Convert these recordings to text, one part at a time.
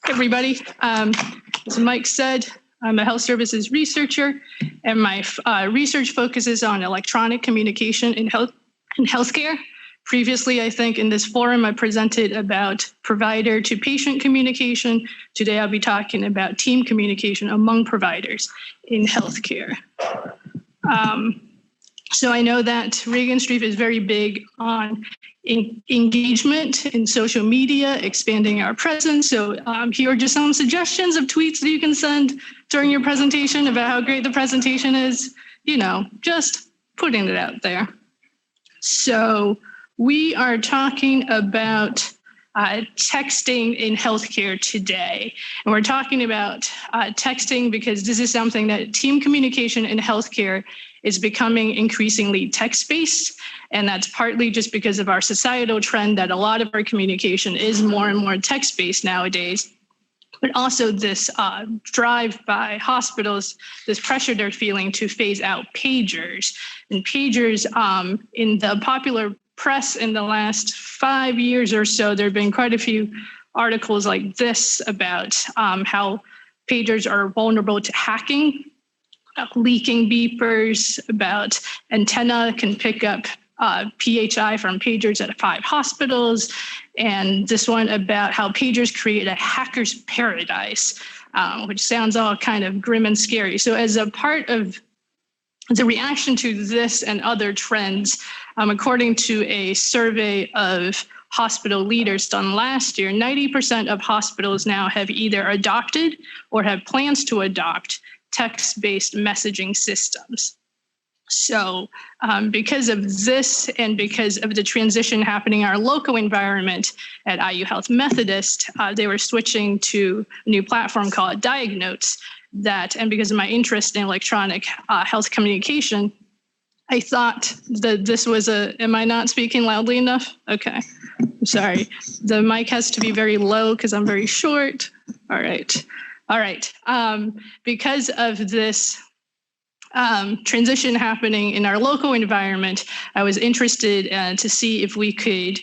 everybody. As Mike said, I'm a health services researcher, and my research focuses on electronic communication in healthcare. Previously, I think in this forum, I presented about provider to patient communication. Today, I'll be talking about team communication among providers in healthcare. So I know that Regenstrief is very big on engagement in social media, expanding our presence. So here are just some suggestions of tweets that you can send during your presentation about how great the presentation is, just putting it out there. So we are talking about texting in healthcare today. And we're talking about texting because this is something that team communication in healthcare is becoming increasingly text-based. And that's partly just because of our societal trend that a lot of our communication is more and more text-based nowadays. But also this drive by hospitals, this pressure they're feeling to phase out pagers. And pagers in the popular press in the last 5 years or so, there have been quite a few articles like this about how pagers are vulnerable to hacking, leaking beepers, about antenna can pick up PHI from pagers at 5 hospitals, and this one about how pagers create a hacker's paradise, which sounds all kind of grim and scary. So as a part of the reaction to this and other trends, according to a survey of hospital leaders done last year, 90% of hospitals now have either adopted or have plans to adopt text-based messaging systems. So because of this and because of the transition happening in our local environment at IU Health Methodist, they were switching to a new platform called Diagnotes and because of my interest in electronic health communication, I thought that this was am I not speaking loudly enough? Okay, I'm sorry. The mic has to be very low because I'm very short. All right. Because of this transition happening in our local environment, I was interested to see if we could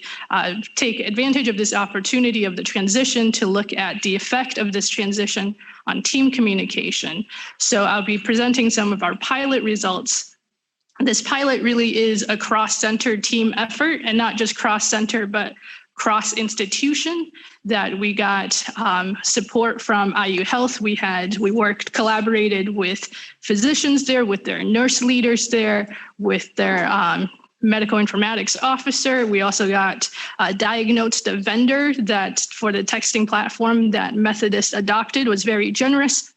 take advantage of this opportunity of the transition to look at the effect of this transition on team communication. So I'll be presenting some of our pilot results. This pilot really is a cross-center team effort, and not just cross-center, but cross-institution, that we got support from IU Health. We collaborated with physicians there, with their nurse leaders there, with their medical informatics officer. We also got Diagnotes, the vendor that for the texting platform that Methodist adopted, was very generous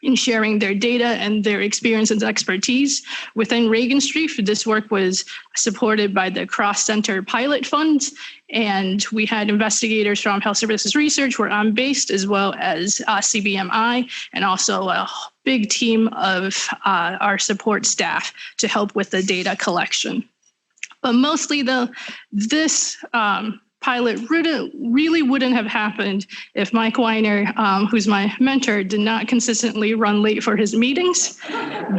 in sharing their data and their experience and expertise within Regenstrief. This work was supported by the Cross-Center Pilot Funds, and we had investigators from Health Services Research, where I'm based, as well as CBMI, and also a big team of our support staff to help with the data collection. But mostly, this pilot really wouldn't have happened if Mike Weiner, who's my mentor, did not consistently run late for his meetings.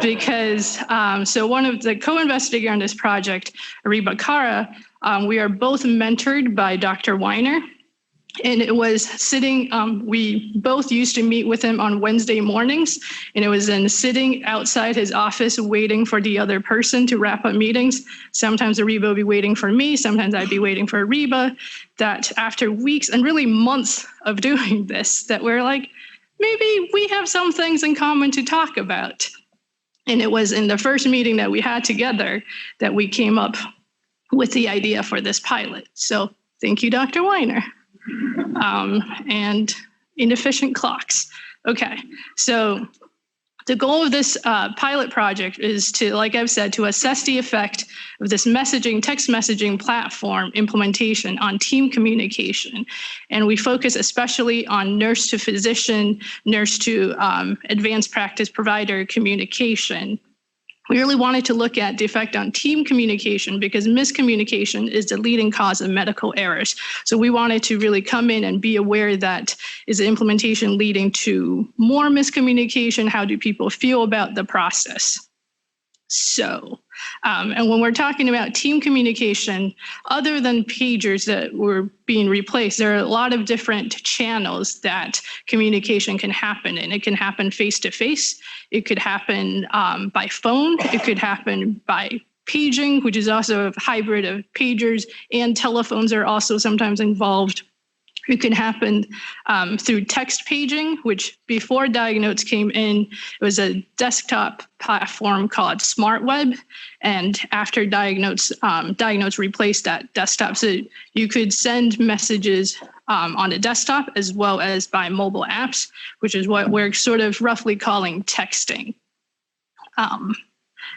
Because so one of the co-investigators on this project, Ariba Kara, we are both mentored by Dr. Weiner. And it was sitting, we both used to meet with him on Wednesday mornings, and it was in sitting outside his office waiting for the other person to wrap up meetings. Sometimes Ariba would be waiting for me, sometimes I'd be waiting for Ariba, that after weeks and really months of doing this, that we're like, maybe we have some things in common to talk about. And it was in the first meeting that we had together that we came up with the idea for this pilot. So thank you, Dr. Weiner. And inefficient clocks. Okay, so the goal of this pilot project is to, like I've said, to assess the effect of this text messaging platform implementation on team communication. And we focus especially on nurse to physician, nurse to advanced practice provider communication. We really wanted to look at the effect on team communication because miscommunication is the leading cause of medical errors. So we wanted to really come in and be aware that is the implementation leading to more miscommunication? How do people feel about the process? So And when we're talking about team communication, other than pagers that were being replaced, there are a lot of different channels that communication can happen in. It can happen face-to-face. It could happen by phone. It could happen by paging, which is also a hybrid of pagers, and telephones are also sometimes involved. It can happen through text paging, which before DiagNotes came in, it was a desktop platform called SmartWeb. And after DiagNotes replaced that desktop, so you could send messages on a desktop as well as by mobile apps, which is what we're sort of roughly calling texting.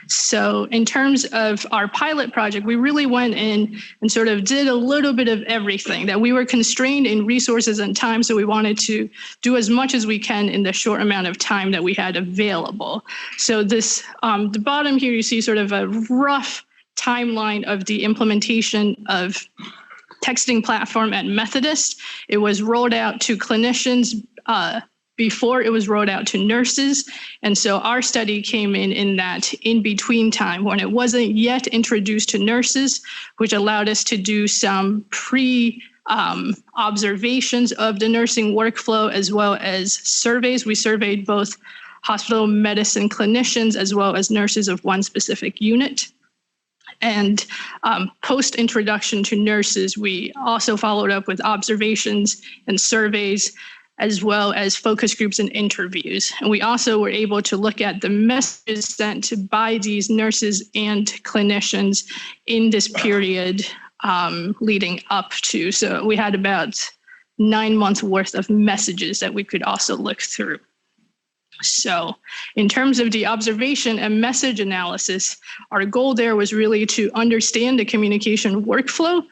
So in terms of our pilot project, we really went in and sort of did a little bit of everything, that we were constrained in resources and time. So we wanted to do as much as we can in the short amount of time that we had available. So this, the bottom here, you see sort of a rough timeline of the implementation of texting platform at Methodist. It was rolled out to clinicians before it was rolled out to nurses. And so our study came in that in-between time when it wasn't yet introduced to nurses, which allowed us to do some observations of the nursing workflow as well as surveys. We surveyed both hospital medicine clinicians as well as nurses of one specific unit. And post-introduction to nurses, we also followed up with observations and surveys, as well as focus groups and interviews. And we also were able to look at the messages sent by these nurses and clinicians in this period leading up to. So we had about 9 months worth of messages that we could also look through. So in terms of the observation and message analysis, our goal there was really to understand the communication workflow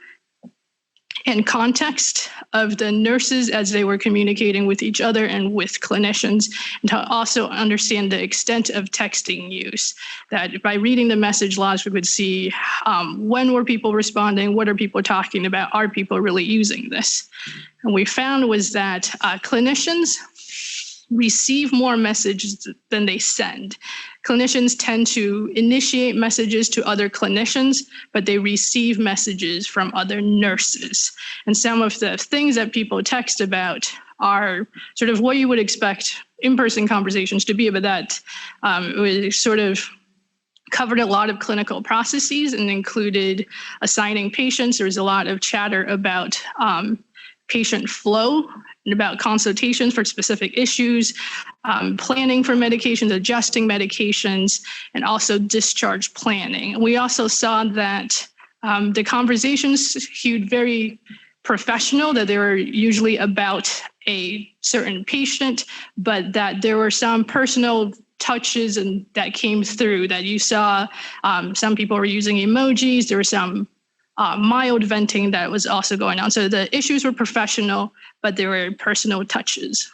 and context of the nurses as they were communicating with each other and with clinicians, and to also understand the extent of texting use. That by reading the message logs, we would see when were people responding, what are people talking about, are people really using this? And we found was that clinicians receive more messages than they send. Clinicians tend to initiate messages to other clinicians, but they receive messages from other nurses. And some of the things that people text about are sort of what you would expect in-person conversations to be, but that it sort of covered a lot of clinical processes and included assigning patients. There was a lot of chatter about patient flow and about consultations for specific issues, planning for medications, adjusting medications, and also discharge planning. We also saw that the conversations hewed very professional, that they were usually about a certain patient, but that there were some personal touches and that came through, that you saw some people were using emojis, there were some mild venting that was also going on. So the issues were professional, but there were personal touches.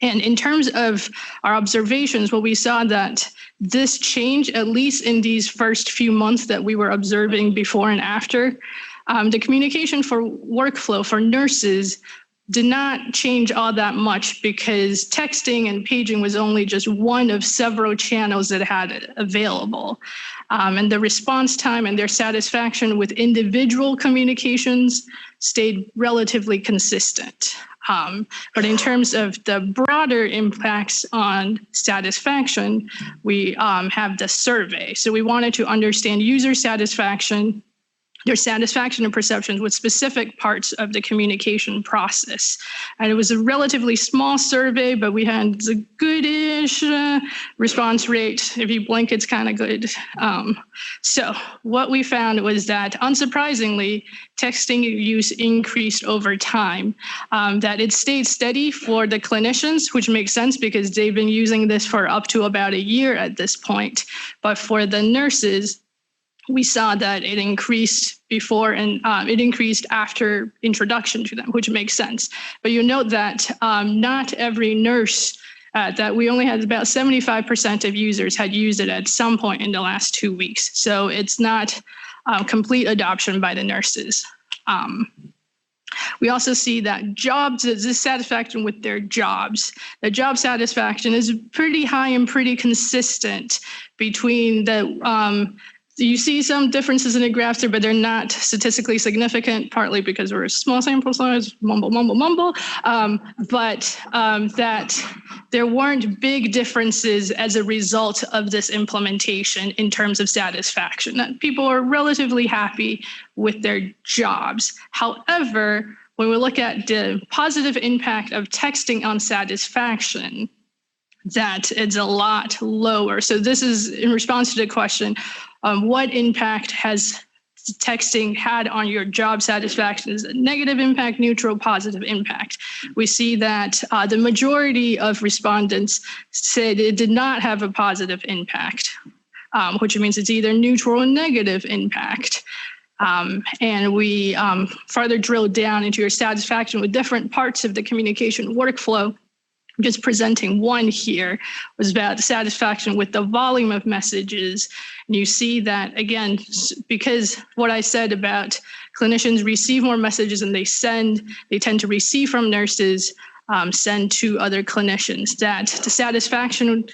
And in terms of our observations, what we saw that this change, at least in these first few months that we were observing before and after, the communication for workflow for nurses did not change all that much, because texting and paging was only just one of several channels that had available. And the response time and their satisfaction with individual communications stayed relatively consistent. But in terms of the broader impacts on satisfaction, we have the survey. So we wanted to understand user satisfaction, their satisfaction and perceptions with specific parts of the communication process. And it was a relatively small survey, but we had a goodish response rate. If you blink, it's kind of good. So what we found was that, unsurprisingly, texting use increased over time, that it stayed steady for the clinicians, which makes sense because they've been using this for up to about a year at this point. But for the nurses, we saw that it increased before and it increased after introduction to them, which makes sense. But you note that not every nurse, that we only had about 75% of users had used it at some point in the last 2 weeks. So it's not complete adoption by the nurses. We also see that jobs, dissatisfaction with their jobs. The job satisfaction is pretty high and pretty consistent between the you see some differences in the graphs there, but they're not statistically significant, partly because we're a small sample size, mumble. That there weren't big differences as a result of this implementation in terms of satisfaction, that people are relatively happy with their jobs. However, when we look at the positive impact of texting on satisfaction, that it's a lot lower. So this is in response to the question, what impact has texting had on your job satisfaction? Is it negative impact, neutral, positive impact? We see that the majority of respondents said it did not have a positive impact, which means it's either neutral or negative impact. And we further drilled down into your satisfaction with different parts of the communication workflow. Just presenting one here was about satisfaction with the volume of messages. And you see that, again, because what I said about clinicians receive more messages than they send, they tend to receive from nurses, send to other clinicians. That the satisfaction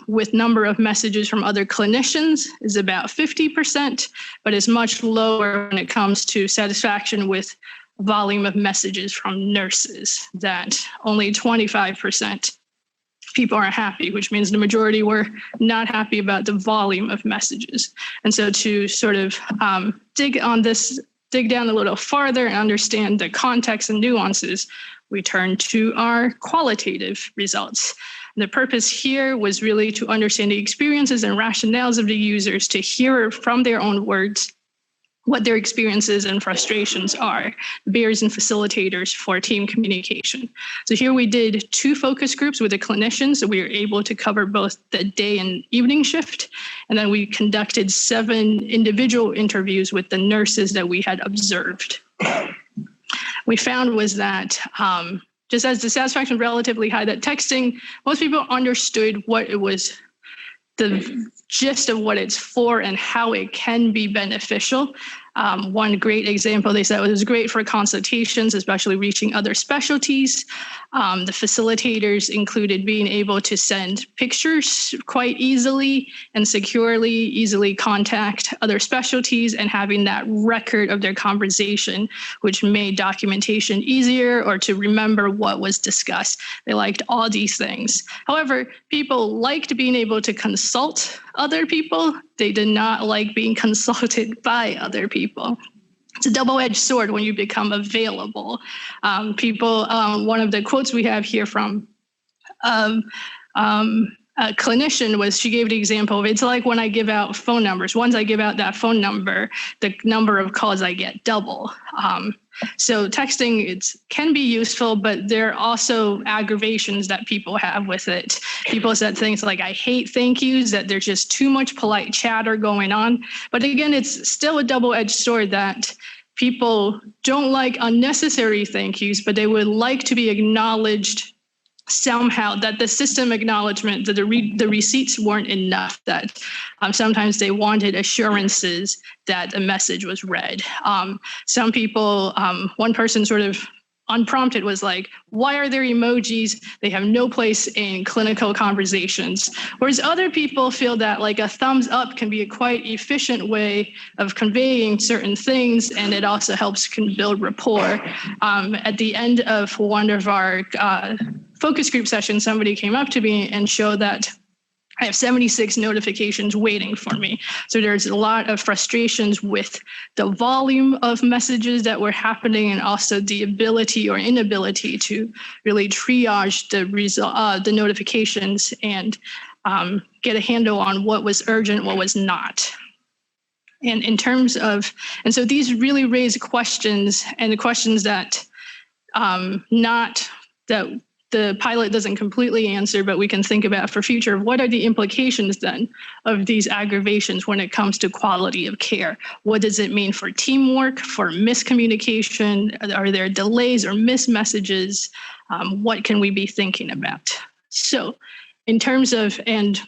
with number of messages from other clinicians is about 50%, but is much lower when it comes to satisfaction with volume of messages from nurses, that only 25% people are happy, which means the majority were not happy about the volume of messages. And so to sort of dig down a little farther and understand the context and nuances, we turn to our qualitative results. And the purpose here was really to understand the experiences and rationales of the users, to hear from their own words what their experiences and frustrations are, barriers and facilitators for team communication. So here we did 2 focus groups with the clinicians, so we were able to cover both the day and evening shift. And then we conducted 7 individual interviews with the nurses that we had observed. We found was that just as the satisfaction was relatively high, that texting, most people understood what it was, the gist of what it's for and how it can be beneficial. One great example, they said it was great for consultations, especially reaching other specialties. The facilitators included being able to send pictures quite easily and securely, easily contact other specialties, and having that record of their conversation, which made documentation easier or to remember what was discussed. They liked all these things. However, people liked being able to consult other people. They did not like being consulted by other people. It's a double-edged sword when you become available. One of the quotes we have here from a clinician was, she gave the example of, it's like when I give out phone numbers. Once I give out that phone number, the number of calls I get double. So texting can be useful, but there are also aggravations that people have with it. People said things like, I hate thank yous, that there's just too much polite chatter going on. But again, it's still a double-edged sword that people don't like unnecessary thank yous, but they would like to be acknowledged somehow, that the system acknowledgement, that the receipts weren't enough, that sometimes they wanted assurances that a message was read. Some people, one person sort of unprompted was like, why are there emojis? They have no place in clinical conversations. Whereas other people feel that like a thumbs up can be a quite efficient way of conveying certain things, and it also helps build rapport. At the end of one of our focus group sessions, somebody came up to me and showed that I have 76 notifications waiting for me. So there's a lot of frustrations with the volume of messages that were happening, and also the ability or inability to really triage the notifications and get a handle on what was urgent, what was not. And in terms of, and so these really raise questions, and the questions that the pilot doesn't completely answer, but we can think about for future. What are the implications then of these aggravations when it comes to quality of care? What does it mean for teamwork, for miscommunication? Are there delays or missed messages? What can we be thinking about? So in terms of, and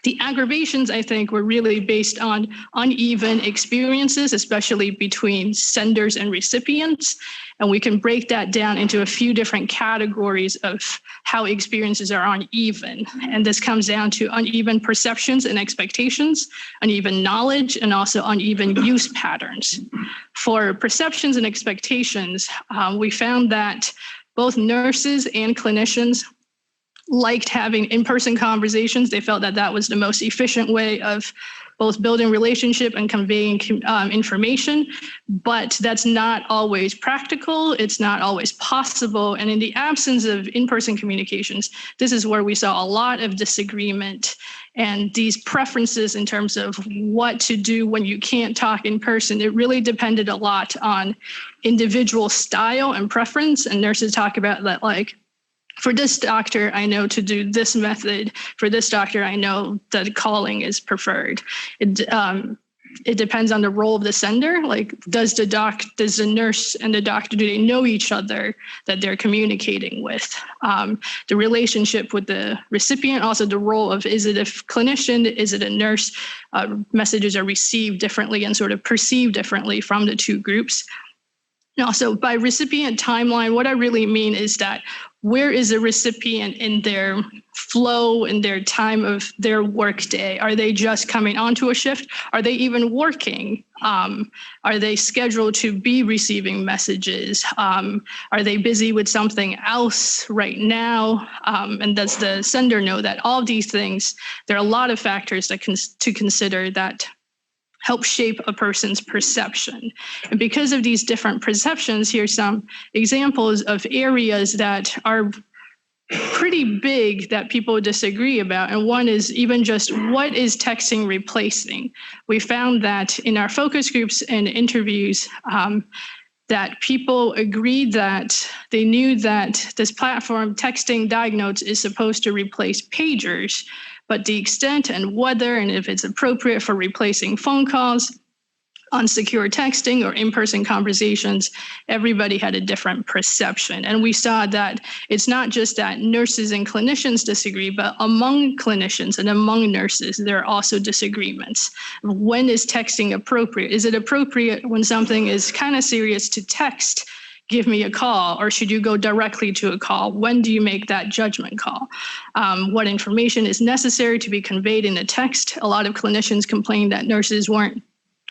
The aggravations, I think, were really based on uneven experiences, especially between senders and recipients. And we can break that down into a few different categories of how experiences are uneven. And this comes down to uneven perceptions and expectations, uneven knowledge, and also uneven use patterns. For perceptions and expectations, we found that both nurses and clinicians liked having in-person conversations. They felt that that was the most efficient way of both building relationship and conveying information, but that's not always practical. It's not always possible. And in the absence of in-person communications, this is where we saw a lot of disagreement and these preferences in terms of what to do when you can't talk in person. It really depended a lot on individual style and preference. And nurses talk about that, like, for this doctor, I know to do this method. For this doctor, I know that calling is preferred. It depends on the role of the sender. Like, does the nurse and the doctor, do they know each other that they're communicating with? The relationship with the recipient, also the role of, is it a clinician, is it a nurse? Messages are received differently and sort of perceived differently from the two groups. And also by recipient timeline, what I really mean is that where is a recipient in their flow, in their time of their workday? Are they just coming onto a shift? Are they even working? Are they scheduled to be receiving messages? Are they busy with something else right now? And does the sender know that? All of these things, there are a lot of factors that to consider that help shape a person's perception. And because of these different perceptions, here's some examples of areas that are pretty big that people disagree about. And one is even just, what is texting replacing? We found that in our focus groups and interviews, that people agreed that they knew that this platform, Texting Diagnotes, is supposed to replace pagers, but the extent and whether and if it's appropriate for replacing phone calls, unsecure texting, or in-person conversations, everybody had a different perception. And we saw that it's not just that nurses and clinicians disagree, but among clinicians and among nurses, there are also disagreements. When is texting appropriate? Is it appropriate when something is kind of serious to text, give me a call, or should you go directly to a call? When do you make that judgment call? What information is necessary to be conveyed in a text? A lot of clinicians complained that nurses weren't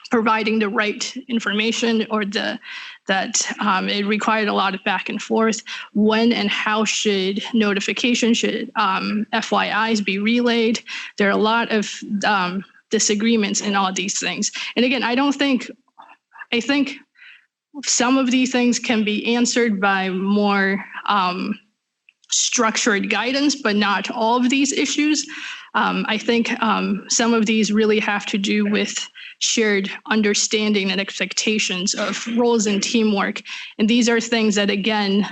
providing the right information, or that it required a lot of back and forth. When and how should notification, should FYIs be relayed? There are a lot of disagreements in all these things. And again, I think some of these things can be answered by more structured guidance, but not all of these issues. I think some of these really have to do with shared understanding and expectations of roles and teamwork. And these are things that, again,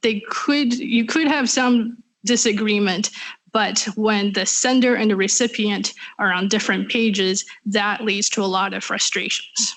you could have some disagreement, but when the sender and the recipient are on different pages, that leads to a lot of frustrations.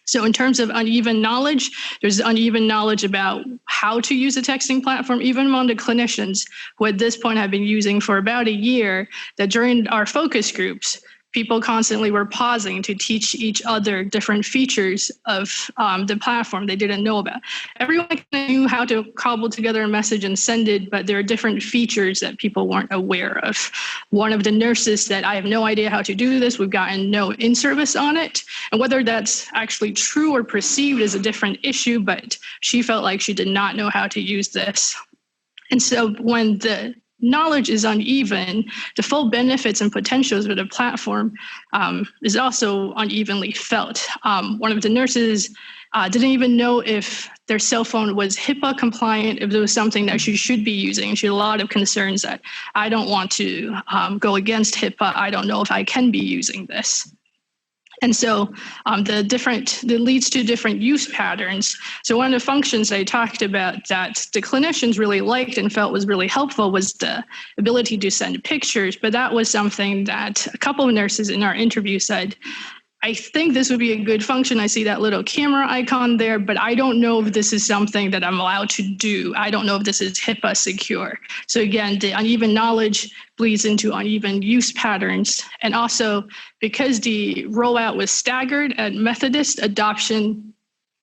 So in terms of uneven knowledge, there's uneven knowledge about how to use a texting platform, even among the clinicians who at this point have been using for about a year, that during our focus groups, people constantly were pausing to teach each other different features of the platform they didn't know about. Everyone knew how to cobble together a message and send it, but there are different features that people weren't aware of. One of the nurses said, I have no idea how to do this. We've gotten no in-service on it. And whether that's actually true or perceived is a different issue, but she felt like she did not know how to use this. And so when the knowledge is uneven, the full benefits and potentials of the platform is also unevenly felt. One of the nurses didn't even know if their cell phone was HIPAA compliant, if there was something that she should be using. She had a lot of concerns that I don't want to go against HIPAA. I don't know if I can be using this. And so that leads to different use patterns. So one of the functions I talked about that the clinicians really liked and felt was really helpful was the ability to send pictures. But that was something that a couple of nurses in our interview said, I think this would be a good function. I see that little camera icon there, but I don't know if this is something that I'm allowed to do. I don't know if this is HIPAA secure. So again, the uneven knowledge bleeds into uneven use patterns. And also, because the rollout was staggered at Methodist, adoption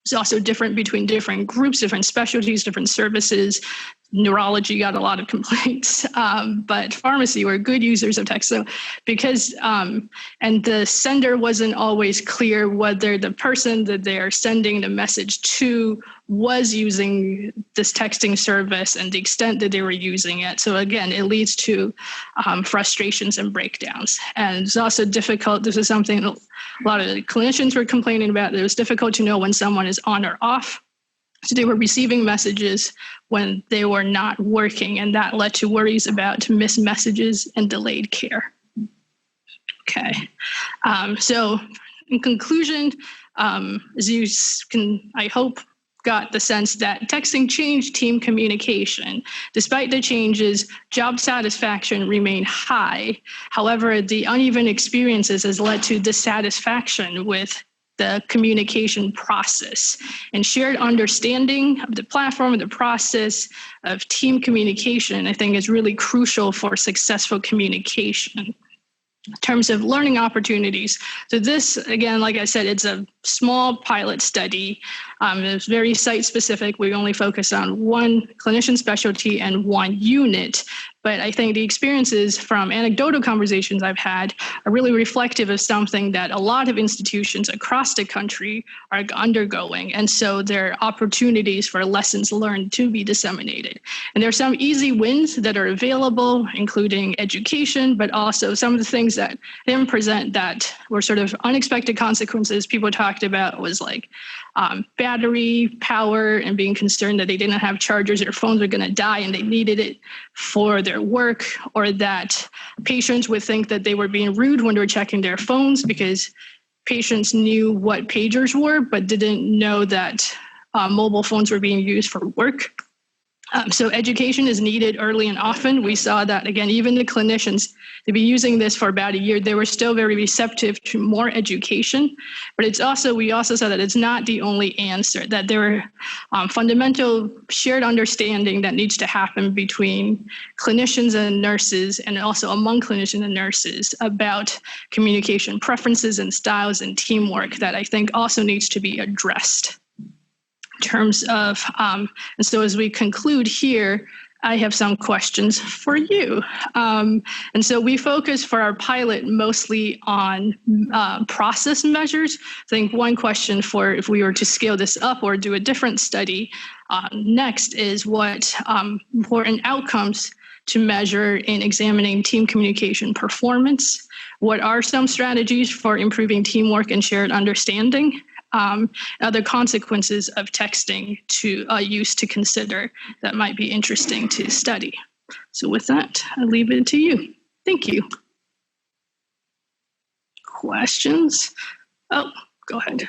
is also different between different groups, different specialties, different services. Neurology got a lot of complaints, but pharmacy were good users of text. So because, and the sender wasn't always clear whether the person that they're sending the message to was using this texting service and the extent that they were using it. So again, it leads to frustrations and breakdowns. And it's also difficult. This is something a lot of the clinicians were complaining about. It was difficult to know when someone is on or off. So they were receiving messages when they were not working, and that led to worries about missed messages and delayed care. Okay, so in conclusion, as you can, I hope, got the sense that texting changed team communication. Despite the changes, job satisfaction remained high. However, the uneven experiences has led to dissatisfaction with the communication process, and shared understanding of the platform, of the process of team communication, I think is really crucial for successful communication. In terms of learning opportunities, so this, again, like I said, it's a small pilot study. It's very site specific. We only focus on one clinician specialty and one unit. But I think the experiences from anecdotal conversations I've had are really reflective of something that a lot of institutions across the country are undergoing. And so there are opportunities for lessons learned to be disseminated. And there are some easy wins that are available, including education, but also some of the things that didn't present that were sort of unexpected consequences people talked about was like battery power and being concerned that they didn't have chargers, their phones were going to die and they needed it for their work, or that patients would think that they were being rude when they were checking their phones because patients knew what pagers were but didn't know that mobile phones were being used for work. So education is needed early and often. We saw that, again, even the clinicians, they've been using this for about a year. They were still very receptive to more education. But it's also, we also saw that it's not the only answer, that there are fundamental shared understanding that needs to happen between clinicians and nurses, and also among clinicians and nurses, about communication preferences and styles and teamwork that I think also needs to be addressed. Terms of, and so as we conclude here, I have some questions for you. And so we focus for our pilot mostly on process measures. I think one question for if we were to scale this up or do a different study next is what important outcomes to measure in examining team communication performance. What are some strategies for improving teamwork and shared understanding? Other consequences of texting to use to consider that might be interesting to study. So with that, I'll leave it to you. Thank you. Questions? Oh, go ahead.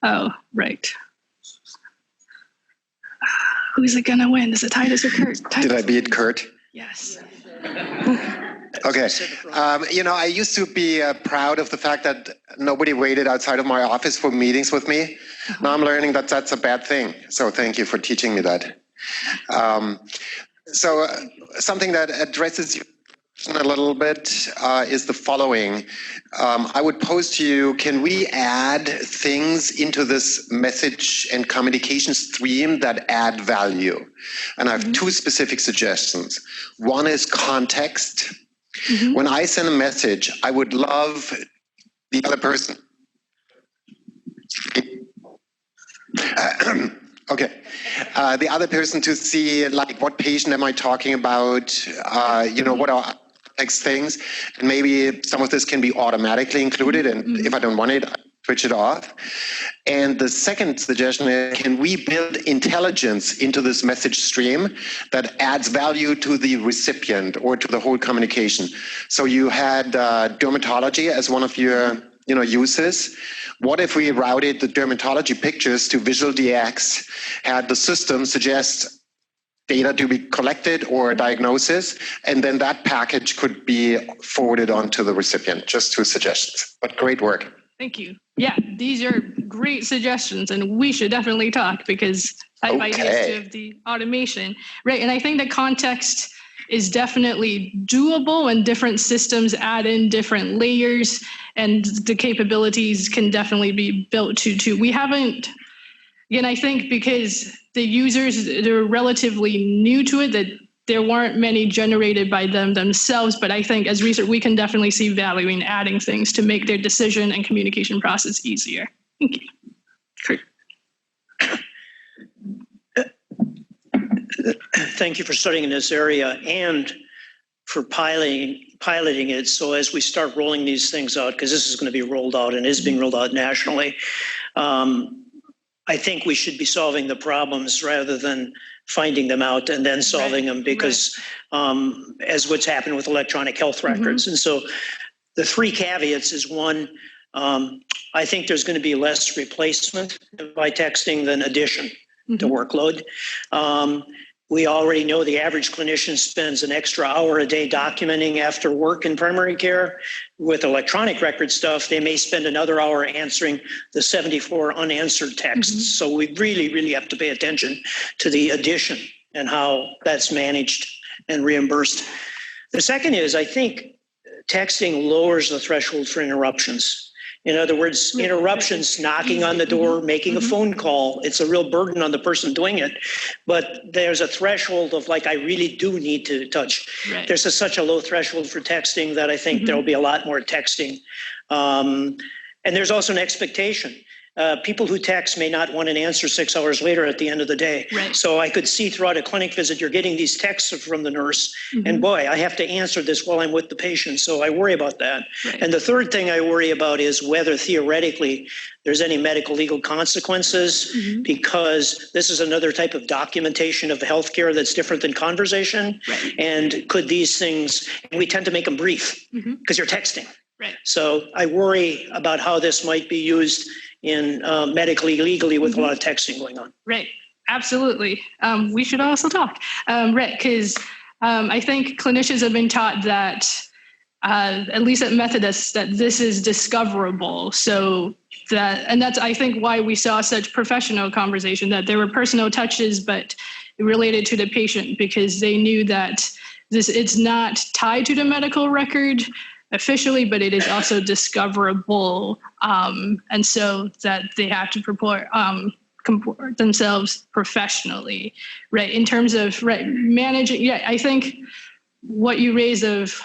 Oh, right. Who's it gonna win? Is it Titus or Kurt? Titus. Did I beat Kurt? Yes. Okay. I used to be proud of the fact that nobody waited outside of my office for meetings with me. Now I'm learning that that's a bad thing. So thank you for teaching me that. Something that addresses you a little bit is the following. I would pose to you, can we add things into this message and communication stream that add value? And I have two specific suggestions. One is context. When I send a message, I would love the other person. The other person to see, like, what patient am I talking about? What are next things? And maybe some of this can be automatically included. And if I don't want it, I switch it off. And the second suggestion is, can we build intelligence into this message stream that adds value to the recipient or to the whole communication? So you had dermatology as one of your uses. What if we routed the dermatology pictures to Visual DX, had the system suggest data to be collected or a diagnosis, and then that package could be forwarded on to the recipient. Just 2 suggestions, but great work. Thank you. Yeah, these are great suggestions, and we should definitely talk because I have ideas too of the automation, right? And I think the context is definitely doable, and different systems add in different layers, and the capabilities can definitely be built too. We haven't, again, I think because the users, they're relatively new to it, that there weren't many generated by them themselves, but I think as research, we can definitely see value in adding things to make their decision and communication process easier. Thank you. Great. Thank you for studying in this area and for piloting it. So as we start rolling these things out, because this is going to be rolled out and is being rolled out nationally, I think we should be solving the problems rather than finding them out and then solving them, because as what's happened with electronic health records. And so the 3 caveats is, one, I think there's going to be less replacement by texting than addition to workload. We already know the average clinician spends an extra hour a day documenting after work in primary care. With electronic record stuff, they may spend another hour answering the 74 unanswered texts. So we really, really have to pay attention to the addition and how that's managed and reimbursed. The second is, I think texting lowers the threshold for interruptions. In other words, interruptions, knocking on the door, making a phone call, it's a real burden on the person doing it. But there's a threshold of like, I really do need to touch. Right. There's such a low threshold for texting that I think there'll be a lot more texting. And there's also an expectation. People who text may not want an answer 6 hours later at the end of the day. Right. So I could see throughout a clinic visit, you're getting these texts from the nurse, and boy, I have to answer this while I'm with the patient. So I worry about that. Right. And the third thing I worry about is whether theoretically there's any medical legal consequences, because this is another type of documentation of healthcare that's different than conversation. Right. And could these things, and we tend to make them brief because you're texting. Right. So I worry about how this might be used in medically, legally, with a lot of texting going on. Right. Absolutely. We should also talk, right? Because I think clinicians have been taught that, at least at Methodist, that this is discoverable. So and that's, I think, why we saw such professional conversation, that there were personal touches, but related to the patient, because they knew that it's not tied to the medical record officially, but it is also discoverable, and so that they have to comport themselves professionally, right? In terms of managing, I think what you raise of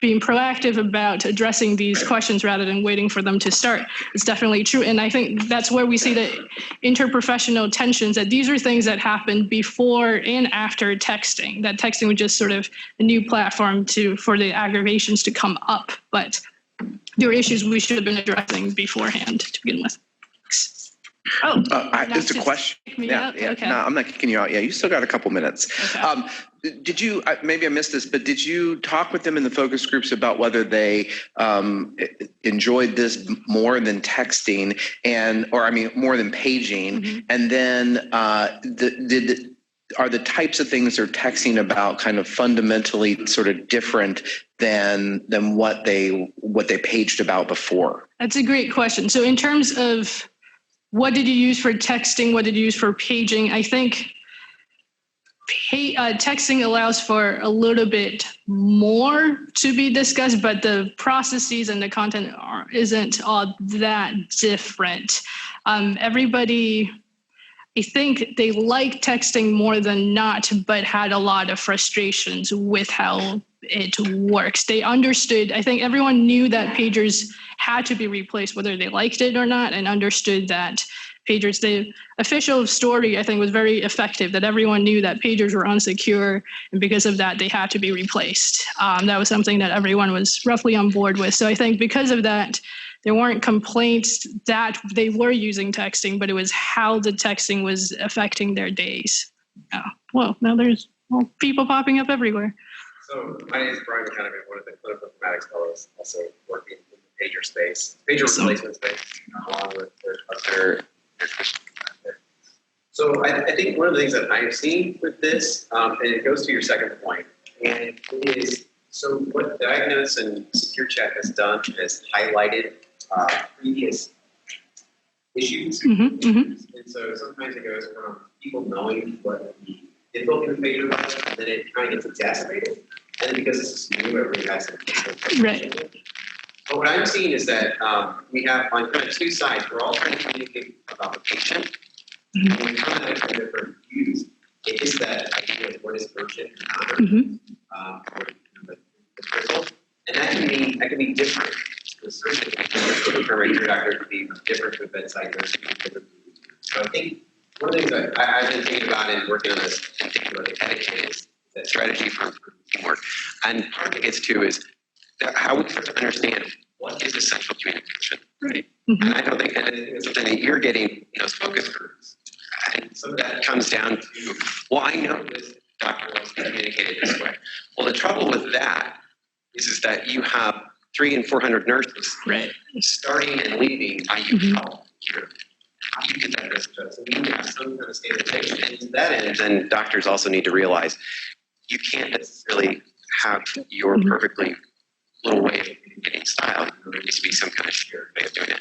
being proactive about addressing these questions rather than waiting for them to start is definitely true. And I think that's where we see the interprofessional tensions, that these are things that happen before and after texting, that texting was just sort of a new platform for the aggravations to come up. But there were issues we should have been addressing beforehand to begin with. Oh, it's a question. Yeah. Okay. No, I'm not kicking you out. Yeah, you still got a couple minutes. Okay. Did you, maybe I missed this, but did you talk with them in the focus groups about whether they enjoyed this more than texting more than paging? And then are the types of things they're texting about kind of fundamentally sort of different than what they paged about before? That's a great question. So in terms of what did you use for texting, what did you use for paging, I think texting allows for a little bit more to be discussed, but the processes and the content isn't all that different. Everybody, I think they like texting more than not, but had a lot of frustrations with how it works. They understood, I think everyone knew that pagers had to be replaced whether they liked it or not, and understood that pagers, the official story, I think, was very effective, that everyone knew that pagers were unsecure, and because of that, they had to be replaced. That was something that everyone was roughly on board with. So I think because of that, there weren't complaints that they were using texting, but it was how the texting was affecting their days. Oh, well, now there's people popping up everywhere. So my name is Brian McConaughey, one of the clinical informatics fellows, also working in the pager space, pager replacement space, along with other. So I think one of the things that I've seen with this, and it goes to your second point, and it is, so what Diagnose and Secure Check has done is highlighted previous issues. And so sometimes it goes from people knowing what the info in the page was, and then it kind of gets exacerbated. And because this is new, everybody has to. Right. But what I'm seeing is that we have on kind of two sides, we're all trying to communicate about the patient. And we kind of have different views. It is that idea of what is urgent and not urgent. And that can be different. The surgeon can be different for the primary care doctor, it can be different for the bedside nurse. So I think one of the things that I've been thinking about and working on this and thinking about the etiquette is that strategy for teamwork. And part of it gets to is how we start to understand what is essential communication. Right. And I don't think, and it's something that you're getting in those focus groups. And some of that comes down to, well, I know this doctor wants to communicate it this way. Well, the trouble with that is that you have 300 and 400 nurses starting and leaving IU help here. How do you get that risk adjusted? So we need to have some kind of standardization. And to that end, then doctors also need to realize you can't necessarily have your perfectly little way of communicating style. There needs to be some kind of shared way of doing it.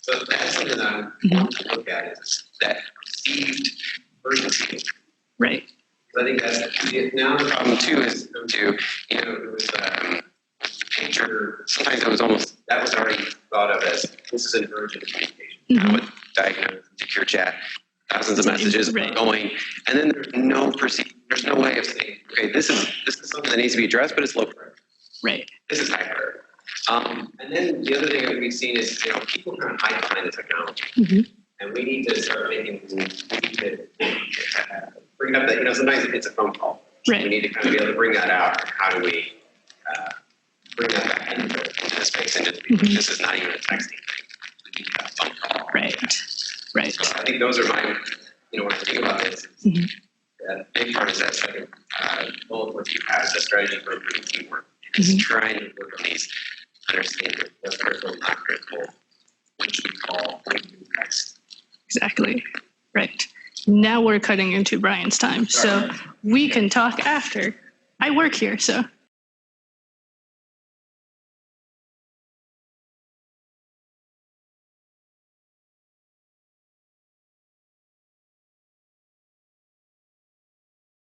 So that's something that I want to look at is that perceived urgency. Right. I think that's now the problem too is to, it was pager, sometimes it was almost, that was already thought of as this is an urgent communication. Now with Diagnose, Secure Chat, thousands of messages going, and then there's no way of saying, okay, this is something that needs to be addressed, but it's low priority. Right. This is high priority. And then the other thing that we've seen is, people kind of hide behind the technology. And we need to start making, we need to bring up that, sometimes it's a phone call. Right. We need to kind of be able to bring that out. How do we bring that back into the space? And this is not even a texting thing. We need to have a phone call. Right. Right. So I think those are my, when I think about this, the big part is that second bullet point you have is a strategy for improving teamwork. It's trying to work on these, understand what's critical, not critical, what should we call, what do we do next. Exactly. Right. Now we're cutting into Brian's time, so we can talk after. I work here, so.